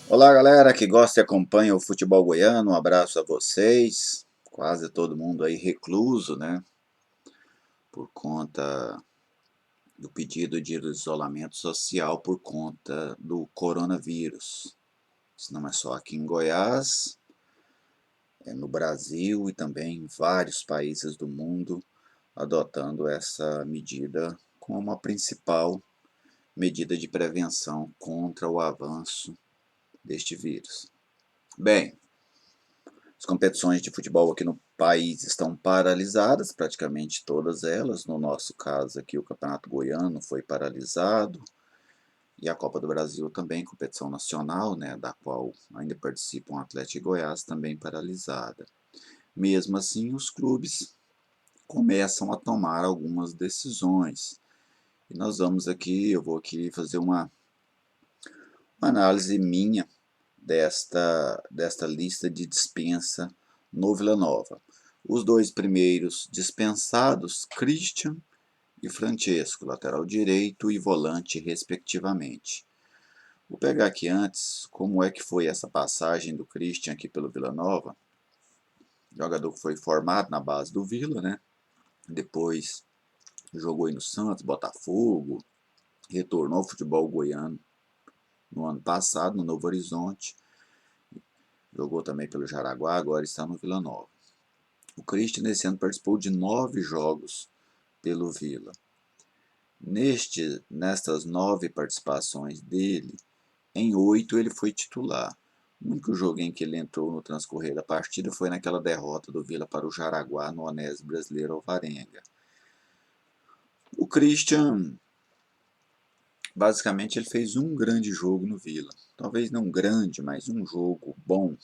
Olá, galera que gosta e acompanha o futebol goiano, um abraço a vocês. Quase todo mundo aí recluso, né? Por conta do pedido de isolamento social por conta do coronavírus. Isso não é só aqui em Goiás, é no Brasil e também em vários países do mundo adotando essa medida como a principal medida de prevenção contra o avanço deste vírus. Bem, as competições de futebol aqui no país estão paralisadas, praticamente todas elas. No nosso caso aqui, o Campeonato Goiano foi paralisado e a Copa do Brasil também, competição nacional, né, da qual ainda participam o Atlético e Goiás, também paralisada. Mesmo assim, os clubes começam a tomar algumas decisões. E nós vamos aqui, eu vou aqui fazer uma análise minha desta lista de dispensa no Vila Nova. Os dois primeiros dispensados, Christian e Francesco, lateral direito e volante, respectivamente. Vou pegar aqui antes como é que foi essa passagem do Christian aqui pelo Vila Nova. Jogador que foi formado na base do Vila, né? Depois jogou aí no Santos, Botafogo, retornou ao futebol goiano no ano passado, no Novo Horizonte. Jogou também pelo Jaraguá, agora está no Vila Nova. O Christian nesse ano participou de 9 jogos pelo Vila. Nestas 9 participações dele, em 8 ele foi titular. O único jogo em que ele entrou no transcorrer da partida foi naquela derrota do Vila para o Jaraguá no Onésio Brasileiro Alvarenga. O Christian, basicamente, ele fez um grande jogo no Vila. Talvez não grande, mas um jogo bom,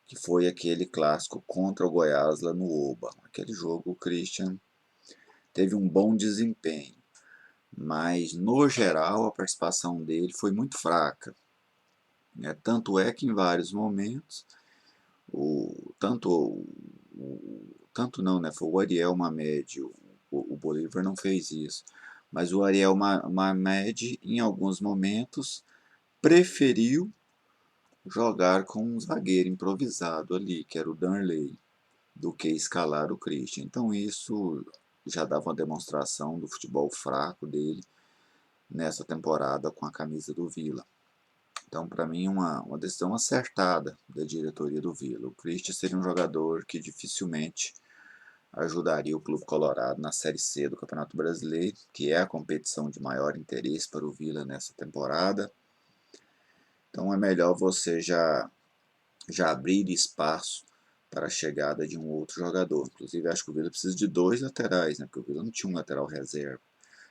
que foi aquele clássico contra o Goiás lá no Oba. Aquele jogo o Christian teve um bom desempenho, mas no geral a participação dele foi muito fraca. Tanto é que em vários momentos, tanto não, né, foi o Ariel Mamed, o Bolívar não fez isso, mas o Ariel Mamed em alguns momentos preferiu jogar com um zagueiro improvisado ali, que era o Darley, do que escalar o Christian. Então isso já dava uma demonstração do futebol fraco dele nessa temporada com a camisa do Vila. Então, para mim, uma decisão acertada da diretoria do Vila. O Christian seria um jogador que dificilmente ajudaria o Clube Colorado na Série C do Campeonato Brasileiro, que é a competição de maior interesse para o Vila nessa temporada. Então, é melhor você já abrir espaço para a chegada de um outro jogador. Inclusive, acho que o Vila precisa de 2 laterais, né? Porque o Vila não tinha um lateral reserva.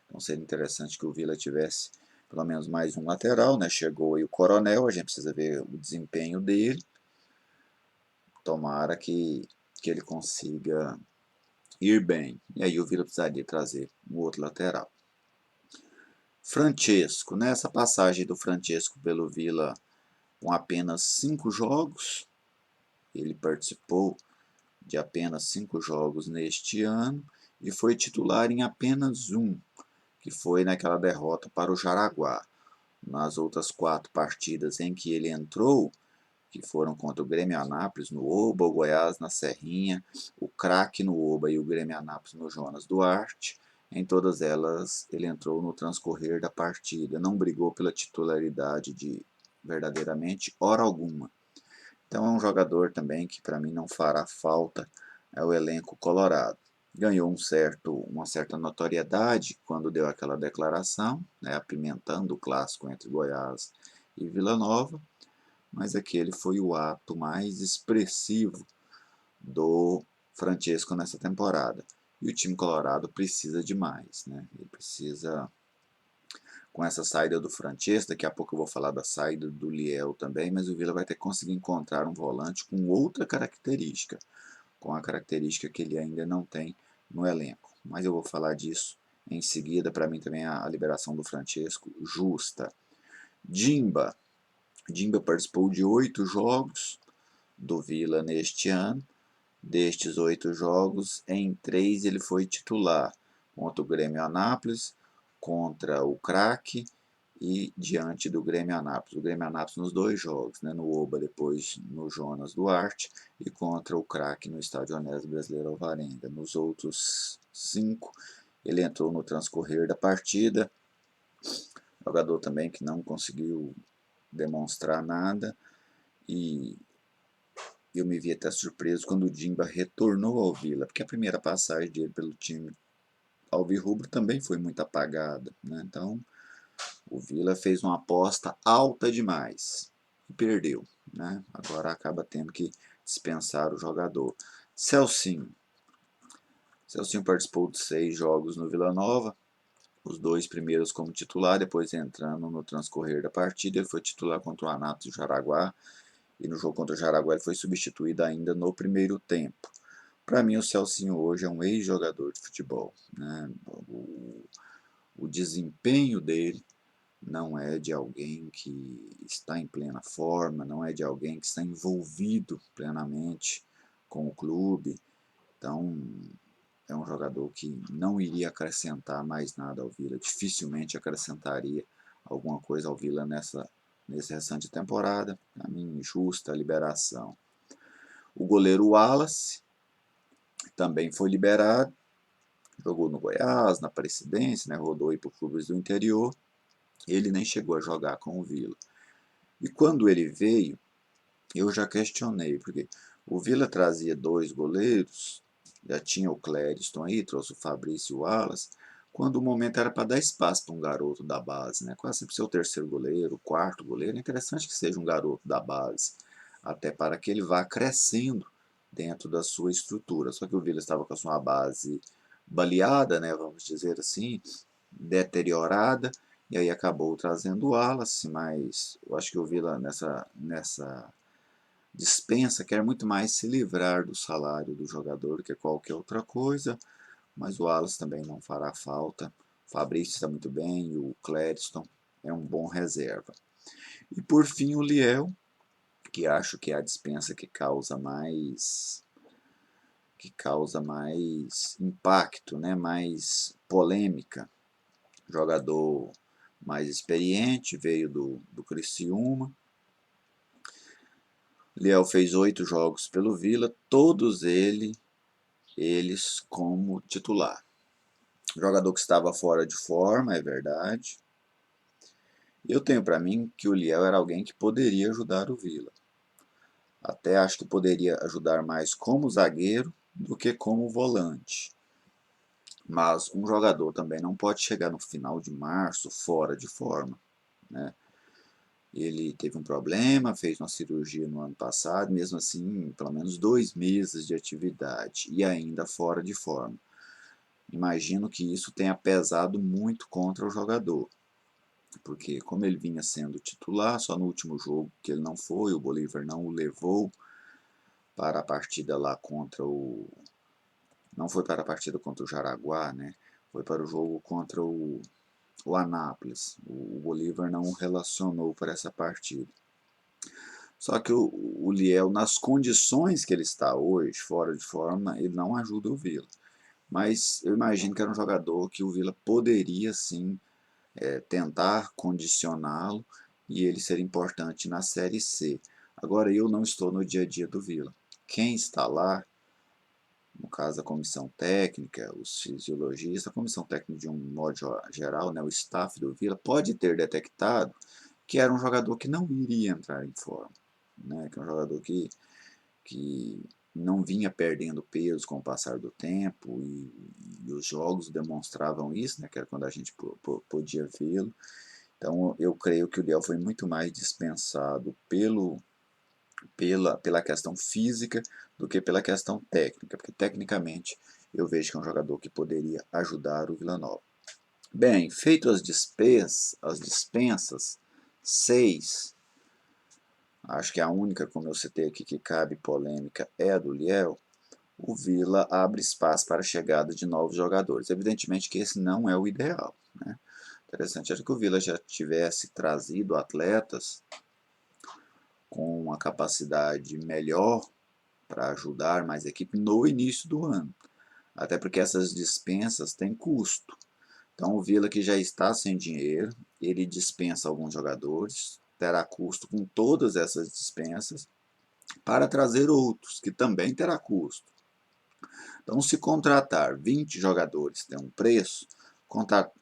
Então seria interessante que o Vila tivesse pelo menos mais um lateral, né? Chegou aí o Coronel, a gente precisa ver o desempenho dele. Tomara que ele consiga ir bem. E aí o Vila precisaria trazer um outro lateral. Francesco, nessa passagem do Francesco pelo Vila com apenas 5 jogos, ele participou de apenas 5 jogos neste ano e foi titular em apenas um, que foi naquela derrota para o Jaraguá. Nas outras 4 partidas em que ele entrou, que foram contra o Grêmio Anápolis no Oba, o Goiás na Serrinha, o Craque no Oba e o Grêmio Anápolis no Jonas Duarte, em todas elas ele entrou no transcorrer da partida, não brigou pela titularidade de verdadeiramente hora alguma. Então é um jogador também que para mim não fará falta ao elenco colorado. Ganhou uma certa notoriedade quando deu aquela declaração, né, apimentando o clássico entre Goiás e Vila Nova, mas aquele foi o ato mais expressivo do Francesco nessa temporada. E o time colorado precisa de mais, né? Ele precisa, com essa saída do Francesco, daqui a pouco eu vou falar da saída do Liel também, mas o Vila vai ter que conseguir encontrar um volante com outra característica, com a característica que ele ainda não tem no elenco. Mas eu vou falar disso em seguida. Para mim também a liberação do Francesco justa. Dimba participou de 8 jogos do Vila neste ano. Destes 8 jogos, em 3 ele foi titular, contra o Grêmio Anápolis, contra o Craque e diante do Grêmio Anápolis. O Grêmio Anápolis nos 2 jogos, né, no Oba, depois no Jonas Duarte, e contra o Craque no Estádio Onésio Brasileiro Alvarenga. Nos outros 5, ele entrou no transcorrer da partida, jogador também que não conseguiu demonstrar nada, e eu me vi até surpreso quando o Dimba retornou ao Vila, porque a primeira passagem dele pelo time alvirrubro também foi muito apagada, né? Então o Vila fez uma aposta alta demais e perdeu, né? Agora acaba tendo que dispensar o jogador. Celcinho participou de 6 jogos no Vila Nova, os 2 primeiros como titular, depois entrando no transcorrer da partida, ele foi titular contra o Anápolis do Jaraguá, e no jogo contra o Jaraguá ele foi substituído ainda no primeiro tempo. Para mim, o Celcinho hoje é um ex-jogador de futebol, né? O desempenho dele não é de alguém que está em plena forma, não é de alguém que está envolvido plenamente com o clube. Então, é um jogador que não iria acrescentar mais nada ao Vila, dificilmente acrescentaria alguma coisa ao Vila nesse restante temporada. Para mim, justa a liberação. O goleiro Wallace também foi liberado, jogou no Goiás, na Aparecidense, né, rodou aí por clubes do interior. Ele nem chegou a jogar com o Vila. E quando ele veio, eu já questionei, porque o Vila trazia 2 goleiros, já tinha o Clériston aí, trouxe o Fabrício e o Wallace, quando o momento era para dar espaço para um garoto da base, né? Quase sempre ser o terceiro goleiro, o quarto goleiro, é interessante que seja um garoto da base, até para que ele vá crescendo dentro da sua estrutura. Só que o Vila estava com a sua base baleada, né, vamos dizer assim, deteriorada, e aí acabou trazendo o Wallace, mas eu acho que o Vila nessa dispensa quer muito mais se livrar do salário do jogador que qualquer outra coisa, mas o Wallace também não fará falta. O Fabrício está muito bem e o Clériston é um bom reserva. E por fim o Liel, que acho que é a dispensa que causa mais impacto, né, mais polêmica. Jogador mais experiente, veio do Criciúma. Liel fez 8 jogos pelo Vila, todos eles como titular. Jogador que estava fora de forma, é verdade. Eu tenho para mim que o Liel era alguém que poderia ajudar o Vila. Até acho que poderia ajudar mais como zagueiro do que como volante. Mas um jogador também não pode chegar no final de março fora de forma, né? Ele teve um problema, fez uma cirurgia no ano passado, mesmo assim, pelo menos 2 meses de atividade e ainda fora de forma. Imagino que isso tenha pesado muito contra o jogador, porque como ele vinha sendo titular, só no último jogo que ele não foi, o Bolívar não o levou para a partida lá contra o... Não foi para a partida contra o Jaraguá, né? Foi para o jogo contra o Anápolis. O Bolívar não o relacionou para essa partida. Só que o Liel, nas condições que ele está hoje, fora de forma, ele não ajuda o Vila. Mas eu imagino que era um jogador que o Vila poderia sim tentar condicioná-lo e ele ser importante na Série C. Agora eu não estou no dia a dia do Vila. Quem está lá, no caso a comissão técnica, os fisiologistas, a comissão técnica de um modo geral, né, o staff do Vila, pode ter detectado que era um jogador que não iria entrar em forma, né, que é um jogador que não vinha perdendo peso com o passar do tempo e os jogos demonstravam isso, né, que era quando a gente podia vê-lo. Então eu creio que o Liel foi muito mais dispensado pela questão física do que pela questão técnica, porque tecnicamente eu vejo que é um jogador que poderia ajudar o Vila Nova. Bem, feito as dispensas, 6, acho que a única, como eu citei aqui, que cabe polêmica é a do Liel. O Vila abre espaço para a chegada de novos jogadores. Evidentemente que esse não é o ideal, né? Interessante era que o Vila já tivesse trazido atletas com uma capacidade melhor para ajudar mais a equipe no início do ano. Até porque essas dispensas têm custo. Então o Vila, que já está sem dinheiro, ele dispensa alguns jogadores, terá custo com todas essas dispensas, para trazer outros, que também terá custo. Então, se contratar 20 jogadores tem um preço,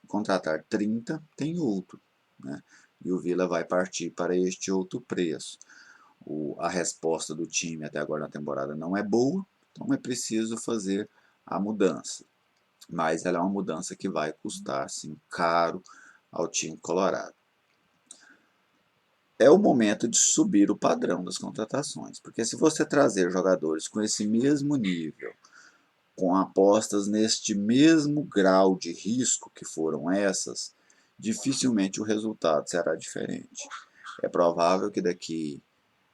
contratar 30 tem outro, né? E o Vila vai partir para este outro preço. A resposta do time até agora na temporada não é boa, então é preciso fazer a mudança. Mas ela é uma mudança que vai custar, sim, caro ao time colorado. É o momento de subir o padrão das contratações, porque se você trazer jogadores com esse mesmo nível, com apostas neste mesmo grau de risco que foram essas, dificilmente o resultado será diferente. É provável que daqui,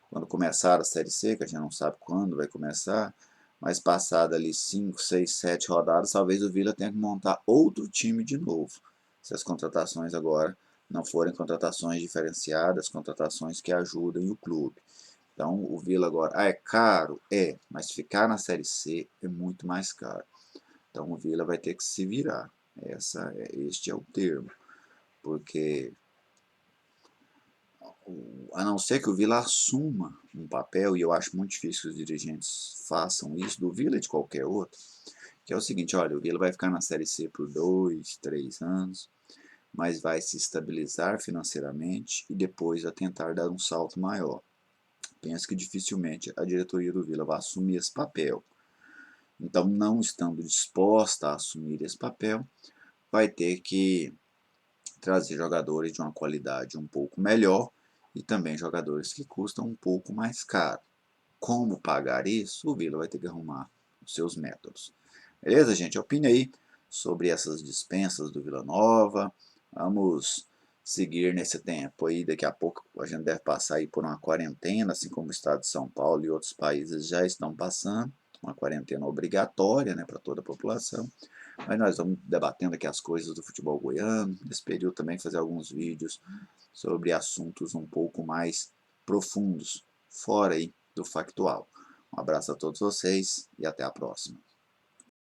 quando começar a Série C, que a gente não sabe quando vai começar, mas passada ali 5, 6, 7 rodadas, talvez o Vila tenha que montar outro time de novo, se as contratações agora não forem contratações diferenciadas, contratações que ajudem o clube. Então o Vila agora, é caro? É, mas ficar na Série C é muito mais caro. Então o Vila vai ter que se virar. Este é o termo. Porque, a não ser que o Vila assuma um papel, e eu acho muito difícil que os dirigentes façam isso, do Vila e de qualquer outro, que é o seguinte, olha, o Vila vai ficar na Série C por 2, 3 anos, mas vai se estabilizar financeiramente e depois a tentar dar um salto maior. Penso que dificilmente a diretoria do Vila vai assumir esse papel. Então, não estando disposta a assumir esse papel, vai ter que trazer jogadores de uma qualidade um pouco melhor e também jogadores que custam um pouco mais caro. Como pagar isso? O Vila vai ter que arrumar os seus métodos. Beleza, gente? Opine aí sobre essas dispensas do Vila Nova. Vamos seguir nesse tempo aí. Daqui a pouco a gente deve passar aí por uma quarentena, assim como o estado de São Paulo e outros países já estão passando. Uma quarentena obrigatória, né, para toda a população. Mas nós vamos debatendo aqui as coisas do futebol goiano. Nesse período também fazer alguns vídeos sobre assuntos um pouco mais profundos, fora aí do factual. Um abraço a todos vocês e até a próxima.